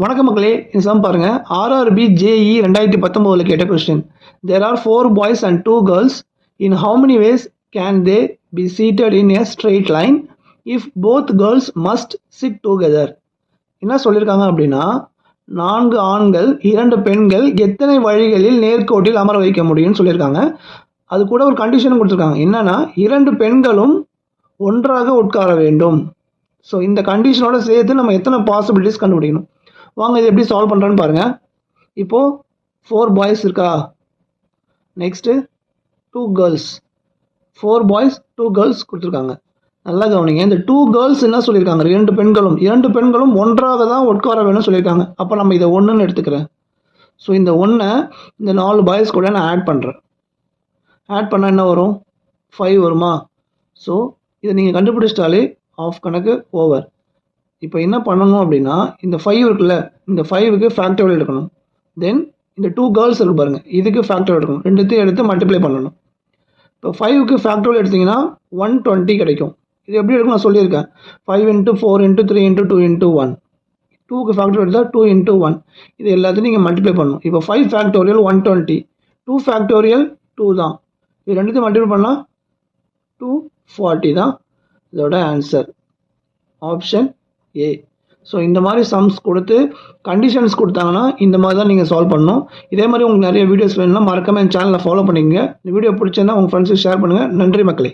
வணக்கம் மக்களே, இந்த சம் பாருங்க. RRB JE 2019 கேட்ட question. There are 4 boys and 2 girls. In how many ways can they be seated in a straight line if both girls must sit together? என்ன சொல்லியிருக்காங்க அப்படின்னா, 4 ஆண்கள் 2 பெண்கள் எத்தனை வழிகளில் நேர்கோட்டில் அமர வைக்க முடியும்னு சொல்லியிருக்காங்க. அது கூட ஒரு கண்டிஷன் கொடுத்துருக்காங்க. என்னன்னா 2 பெண்களும் ஒன்றாக உட்கார வேண்டும். ஸோ இந்த கண்டிஷனோட சேர்த்து நம்ம எத்தனை பாசிபிலிட்டிஸ் கண்டுபிடிக்கணும். வாங்க இது எப்படி சால்வ் பண்ணுறேன்னு பாருங்கள். இப்போது 4 பாய்ஸ் இருக்கா, நெக்ஸ்ட்டு 2 கேர்ள்ஸ், 4 பாய்ஸ் 2 கேர்ள்ஸ் கொடுத்துருக்காங்க. நல்லா கவனிங்க, இந்த 2 கேர்ள்ஸ் என்ன சொல்லியிருக்காங்க, 2 பெண்களும் ஒன்றாக தான் உட்கார வேணும்னு சொல்லியிருக்காங்க. அப்போ நம்ம இதை 1ன்னு எடுத்துக்கிறேன். ஸோ இந்த 1 இந்த 4 பாய்ஸ் கூட நான் ஆட் பண்ணுறேன். ஆட் பண்ணால் என்ன வரும், 5 வருமா? ஸோ இதை நீங்கள் கண்டுபிடிச்சிட்டாலே ஆஃப் கணக்கு ஓவர். இப்போ என்ன பண்ணணும் அப்படின்னா, இந்த 5 இருக்குல்ல, இந்த 5க்கு ஃபேக்டோரியல் எடுக்கணும். தென் இந்த 2 கேர்ள்ஸ் இருக்கு பாருங்கள், இதுக்கு ஃபேக்டோரியல் எடுக்கணும். ரெண்டுத்தையும் எடுத்து மல்டிப்ளை பண்ணணும். இப்போ 5க்கு ஃபேக்டோரியல் எடுத்திங்கன்னா 120 கிடைக்கும். இது எப்படி எடுக்கும் நான் சொல்லியிருக்கேன். 5 × 4 × 3 × 2 × 1. 2க்கு ஃபேக்டோரியல் எடுத்தால் 2 × 1. இது எல்லாத்தையும் நீங்கள் மல்டிப்ளை பண்ணணும். இப்போ 5 ஃபேக்டோரியல் 120, 2 ஃபேக்டோரியல் 2 தான். இது ரெண்டுத்தையும் மல்டிப்ளை பண்ணால் 240 தான் இதோட ஆன்சர். Option A. ஸோ இந்த மாதிரி சம்ஸ் கொடுத்து கண்டிஷன்ஸ் கொடுத்தாங்கன்னா இந்த மாதிரி தான் நீங்கள் சால்வ் பண்ணணும். இதே மாதிரி உங்களுக்கு நிறைய வீடியோஸ் வேணும்னா மறக்காம என் சேனலை ஃபாலோ பண்ணிக்கங்க. இந்த வீடியோ பிடிச்சிருந்தா உங்கள் ஃப்ரெண்ட்ஸுக்கு ஷேர் பண்ணுங்கள். நன்றி மக்களே.